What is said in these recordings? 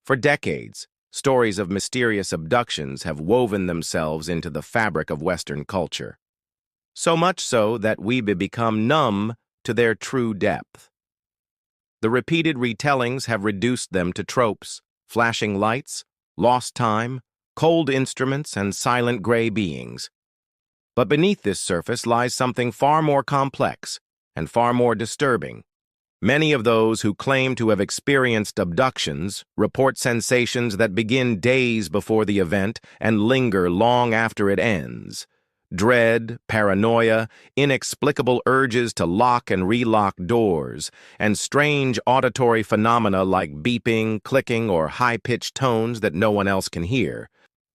For decades, stories of mysterious abductions have woven themselves into the fabric of Western culture. So much so that we become numb to their true depth. The repeated retellings have reduced them to tropes, flashing lights, lost time, cold instruments, and silent gray beings. But beneath this surface lies something far more complex and far more disturbing. Many of those who claim to have experienced abductions report sensations that begin days before the event and linger long after it ends. Dread, paranoia, inexplicable urges to lock and relock doors, and strange auditory phenomena like beeping, clicking, or high-pitched tones that no one else can hear.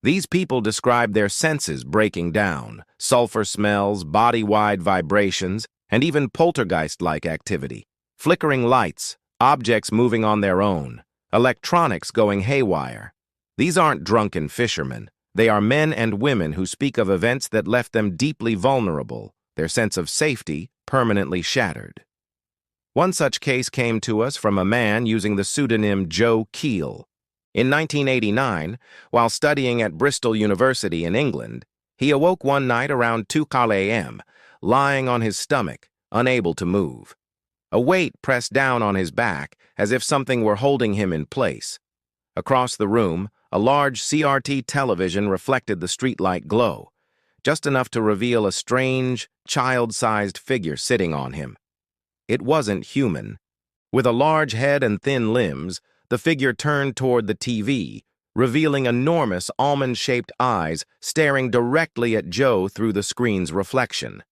These people describe their senses breaking down, sulfur smells, body-wide vibrations, and even poltergeist-like activity. Flickering lights, objects moving on their own, electronics going haywire. These aren't drunken fishermen. They are men and women who speak of events that left them deeply vulnerable, their sense of safety permanently shattered. One such case came to us from a man using the pseudonym Joe Keel. In 1989, while studying at Bristol University in England, he awoke one night around 2 a.m., lying on his stomach, unable to move. A weight pressed down on his back, as if something were holding him in place. Across the room, a large CRT television reflected the streetlight glow, just enough to reveal a strange, child-sized figure sitting on him. It wasn't human. With a large head and thin limbs, the figure turned toward the TV, revealing enormous almond-shaped eyes staring directly at Joe through the screen's reflection.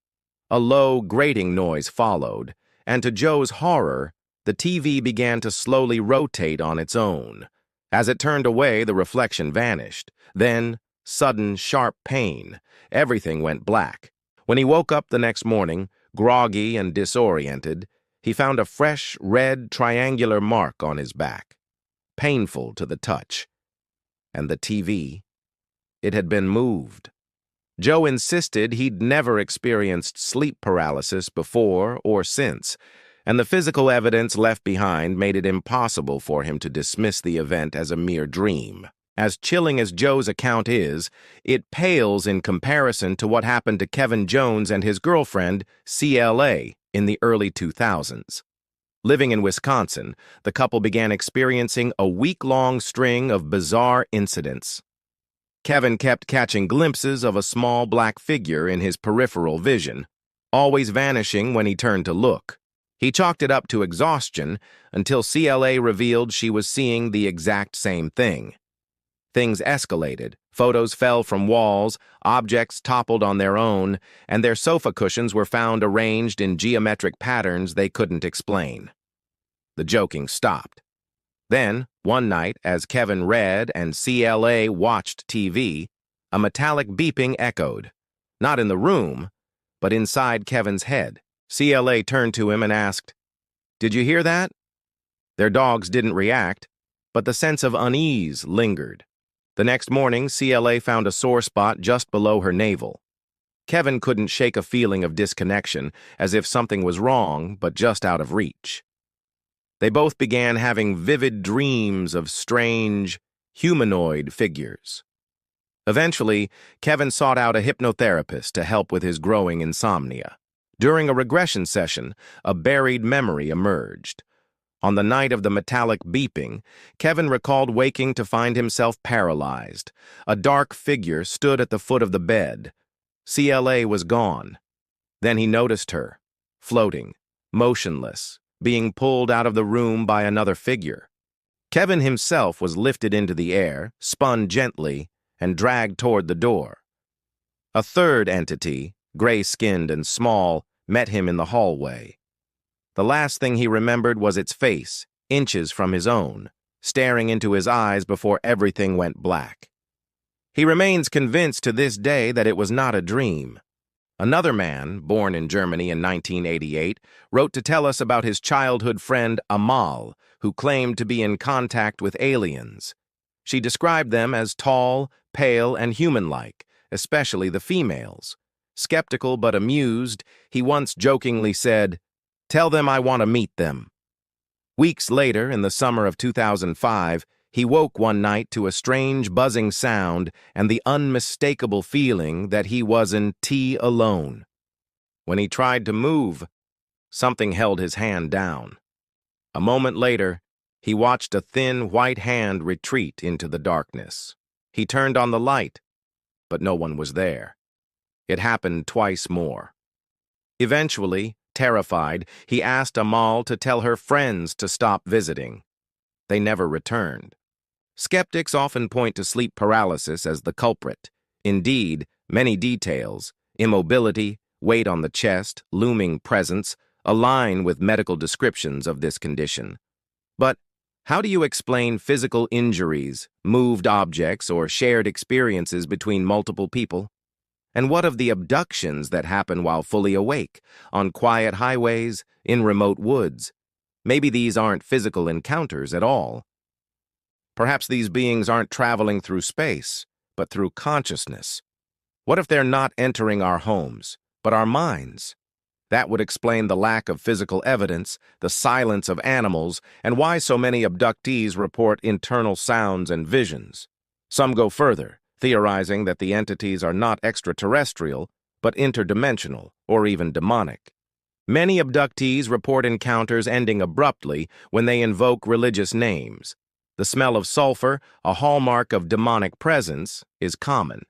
A low, grating noise followed, and to Joe's horror, the TV began to slowly rotate on its own. As it turned away, the reflection vanished. Then, sudden, sharp pain. Everything went black. When he woke up the next morning, groggy and disoriented, he found a fresh, red, triangular mark on his back. Painful to the touch. And the TV, it had been moved. Joe insisted he'd never experienced sleep paralysis before or since, and the physical evidence left behind made it impossible for him to dismiss the event as a mere dream. As chilling as Joe's account is, it pales in comparison to what happened to Kevin Jones and his girlfriend, CLA, in the early 2000s. Living in Wisconsin, the couple began experiencing a week-long string of bizarre incidents. Kevin kept catching glimpses of a small black figure in his peripheral vision, always vanishing when he turned to look. He chalked it up to exhaustion until CLA revealed she was seeing the exact same thing. Things escalated. Photos fell from walls, objects toppled on their own, and their sofa cushions were found arranged in geometric patterns they couldn't explain. The joking stopped. Then, one night, as Kevin read and CLA watched TV, a metallic beeping echoed. Not in the room, but inside Kevin's head. CLA turned to him and asked, "Did you hear that?" Their dogs didn't react, but the sense of unease lingered. The next morning, CLA found a sore spot just below her navel. Kevin couldn't shake a feeling of disconnection, as if something was wrong, but just out of reach. They both began having vivid dreams of strange, humanoid figures. Eventually, Kevin sought out a hypnotherapist to help with his growing insomnia. During a regression session, a buried memory emerged. On the night of the metallic beeping, Kevin recalled waking to find himself paralyzed. A dark figure stood at the foot of the bed. CLA was gone. Then he noticed her, floating, motionless, being pulled out of the room by another figure. Kevin himself was lifted into the air, spun gently, and dragged toward the door. A third entity, gray-skinned and small, met him in the hallway. The last thing he remembered was its face, inches from his own, staring into his eyes before everything went black. He remains convinced to this day that it was not a dream. Another man, born in Germany in 1988, wrote to tell us about his childhood friend Amal, who claimed to be in contact with aliens. She described them as tall, pale, and human-like, especially the females. Skeptical but amused, he once jokingly said, "Tell them I want to meet them." Weeks later, in the summer of 2005, he woke one night to a strange buzzing sound and the unmistakable feeling that he wasn't alone. When he tried to move, something held his hand down. A moment later, he watched a thin white hand retreat into the darkness. He turned on the light, but no one was there. It happened twice more. Eventually, terrified, he asked Amal to tell her friends to stop visiting. They never returned. Skeptics often point to sleep paralysis as the culprit. Indeed, many details, immobility, weight on the chest, looming presence, align with medical descriptions of this condition. But how do you explain physical injuries, moved objects, or shared experiences between multiple people? And what of the abductions that happen while fully awake, on quiet highways, in remote woods? Maybe these aren't physical encounters at all. Perhaps these beings aren't traveling through space, but through consciousness. What if they're not entering our homes, but our minds? That would explain the lack of physical evidence, the silence of animals, and why so many abductees report internal sounds and visions. Some go further, theorizing that the entities are not extraterrestrial, but interdimensional or even demonic. Many abductees report encounters ending abruptly when they invoke religious names. The smell of sulfur, a hallmark of demonic presence, is common.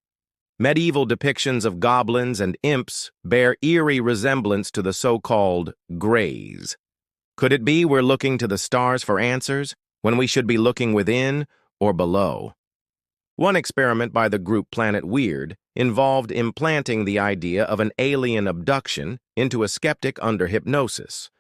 Medieval depictions of goblins and imps bear eerie resemblance to the so-called Greys. Could it be we're looking to the stars for answers when we should be looking within or below? One experiment by the group Planet Weird involved implanting the idea of an alien abduction into a skeptic under hypnosis.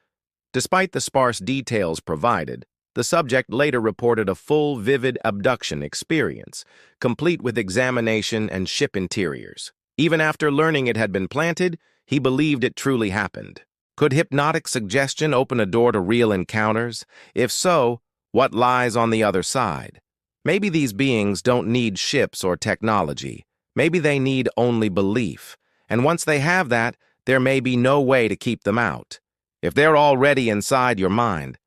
Despite the sparse details provided, the subject later reported a full, vivid abduction experience, complete with examination and ship interiors. Even after learning it had been planted, he believed it truly happened. Could hypnotic suggestion open a door to real encounters? If so, what lies on the other side? Maybe these beings don't need ships or technology. Maybe they need only belief. And once they have that, there may be no way to keep them out. If they're already inside your mind,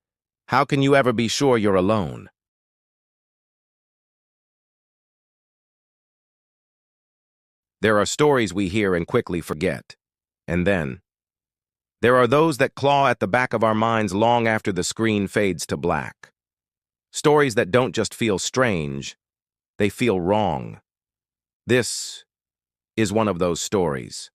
how can you ever be sure you're alone? There are stories we hear and quickly forget. And then, there are those that claw at the back of our minds long after the screen fades to black. Stories that don't just feel strange, they feel wrong. This is one of those stories.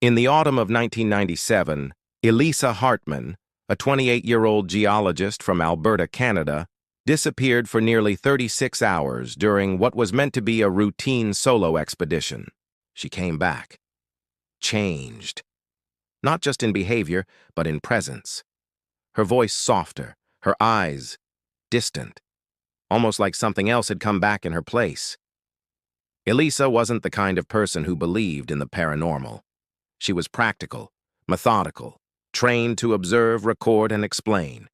In the autumn of 1997, Elisa Hartman, a 28-year-old geologist from Alberta, Canada, disappeared for nearly 36 hours during what was meant to be a routine solo expedition. She came back, changed, not just in behavior, but in presence. Her voice softer, her eyes distant, almost like something else had come back in her place. Elisa wasn't the kind of person who believed in the paranormal. She was practical, methodical, trained to observe, record, and explain.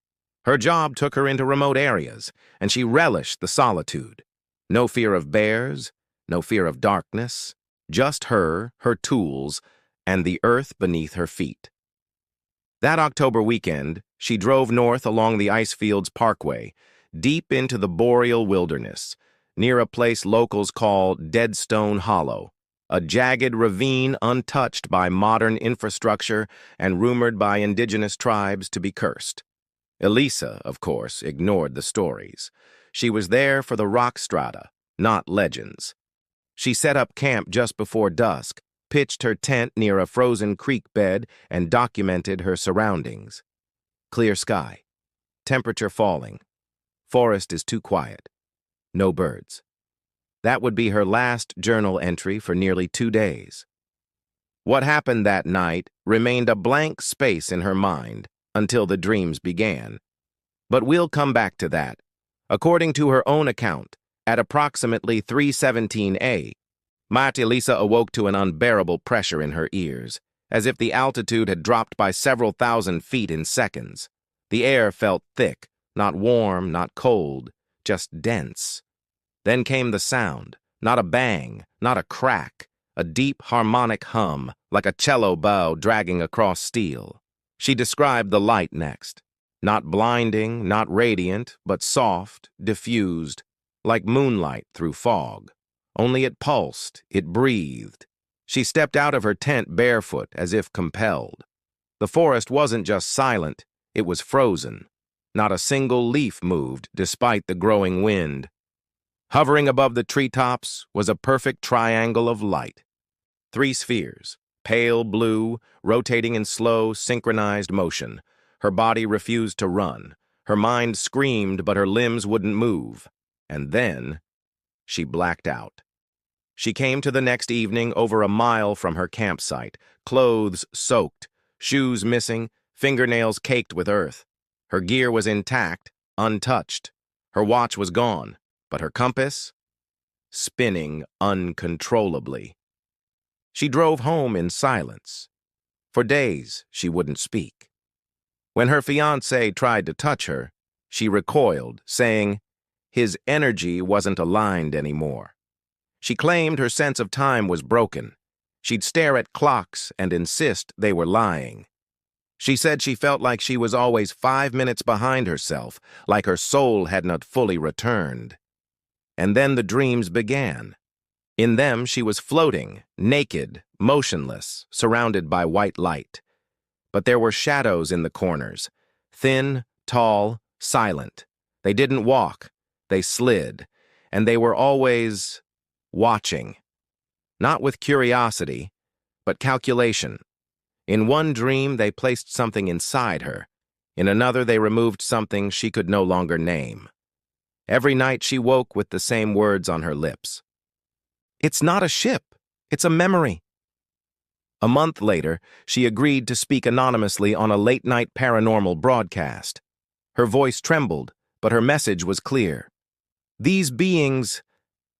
Her job took her into remote areas, and she relished the solitude. No fear of bears, no fear of darkness, just her tools, and the earth beneath her feet. That October weekend, she drove north along the Icefields Parkway, deep into the boreal wilderness, near a place locals call Deadstone Hollow, a jagged ravine untouched by modern infrastructure and rumored by indigenous tribes to be cursed. Elisa, of course, ignored the stories. She was there for the rock strata, not legends. She set up camp just before dusk, pitched her tent near a frozen creek bed, and documented her surroundings. Clear sky. Temperature falling. Forest is too quiet. No birds. That would be her last journal entry for nearly 2 days. What happened that night remained a blank space in her mind until the dreams began. But we'll come back to that. According to her own account, at approximately 3:17 a.m., Elisa awoke to an unbearable pressure in her ears, as if the altitude had dropped by several thousand feet in seconds. The air felt thick, not warm, not cold, just dense. Then came the sound, not a bang, not a crack, a deep harmonic hum, like a cello bow dragging across steel. She described the light next. Not blinding, not radiant, but soft, diffused, like moonlight through fog. Only it pulsed, it breathed. She stepped out of her tent barefoot, as if compelled. The forest wasn't just silent, it was frozen. Not a single leaf moved, despite the growing wind. Hovering above the treetops was a perfect triangle of light. 3 spheres, pale blue, rotating in slow, synchronized motion. Her body refused to run. Her mind screamed, but her limbs wouldn't move. And then, she blacked out. She came to the next evening over a mile from her campsite, clothes soaked, shoes missing, fingernails caked with earth. Her gear was intact, untouched. Her watch was gone, but her compass? Spinning uncontrollably. She drove home in silence. For days, she wouldn't speak. When her fiancé tried to touch her, she recoiled, saying his energy wasn't aligned anymore. She claimed her sense of time was broken. She'd stare at clocks and insist they were lying. She said she felt like she was always 5 minutes behind herself, like her soul had not fully returned. And then the dreams began. In them she was floating, naked, motionless, surrounded by white light. But there were shadows in the corners, thin, tall, silent. They didn't walk, they slid, and they were always watching. Not with curiosity, but calculation. In one dream, they placed something inside her. In another, they removed something she could no longer name. Every night she woke with the same words on her lips. "It's not a ship, it's a memory." A month later, she agreed to speak anonymously on a late-night paranormal broadcast. Her voice trembled, but her message was clear. These beings,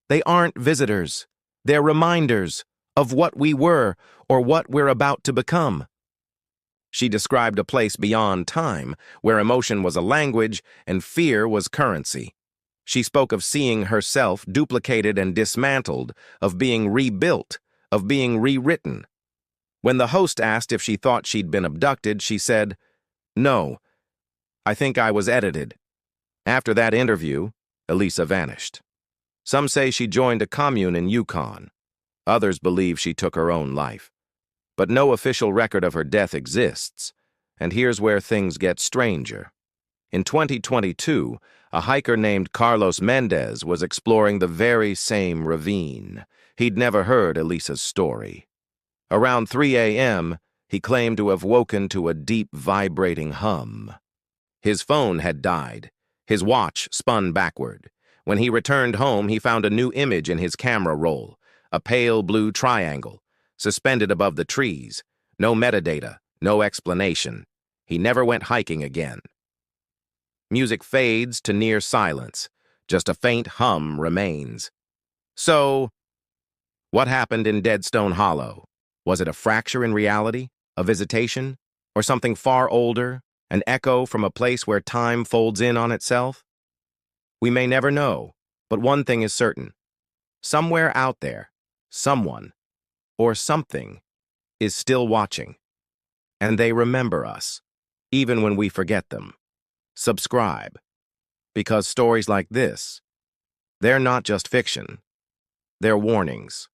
they aren't visitors. They're reminders of what we were or what we're about to become. She described a place beyond time, where emotion was a language and fear was currency. She spoke of seeing herself duplicated and dismantled, of being rebuilt, of being rewritten. When the host asked if she thought she'd been abducted, she said, "No, I think I was edited." After that interview, Elisa vanished. Some say she joined a commune in Yukon. Others believe she took her own life. But no official record of her death exists, and here's where things get stranger. In 2022, a hiker named Carlos Mendez was exploring the very same ravine. He'd never heard Elisa's story. Around 3 a.m., he claimed to have woken to a deep, vibrating hum. His phone had died. His watch spun backward. When he returned home, he found a new image in his camera roll, a pale blue triangle, suspended above the trees. No metadata, no explanation. He never went hiking again. Music fades to near silence. Just a faint hum remains. So, what happened in Deadstone Hollow? Was it a fracture in reality, a visitation, or something far older, an echo from a place where time folds in on itself? We may never know, but one thing is certain. Somewhere out there, someone, or something, is still watching. And they remember us, even when we forget them. Subscribe, because stories like this, they're not just fiction, they're warnings.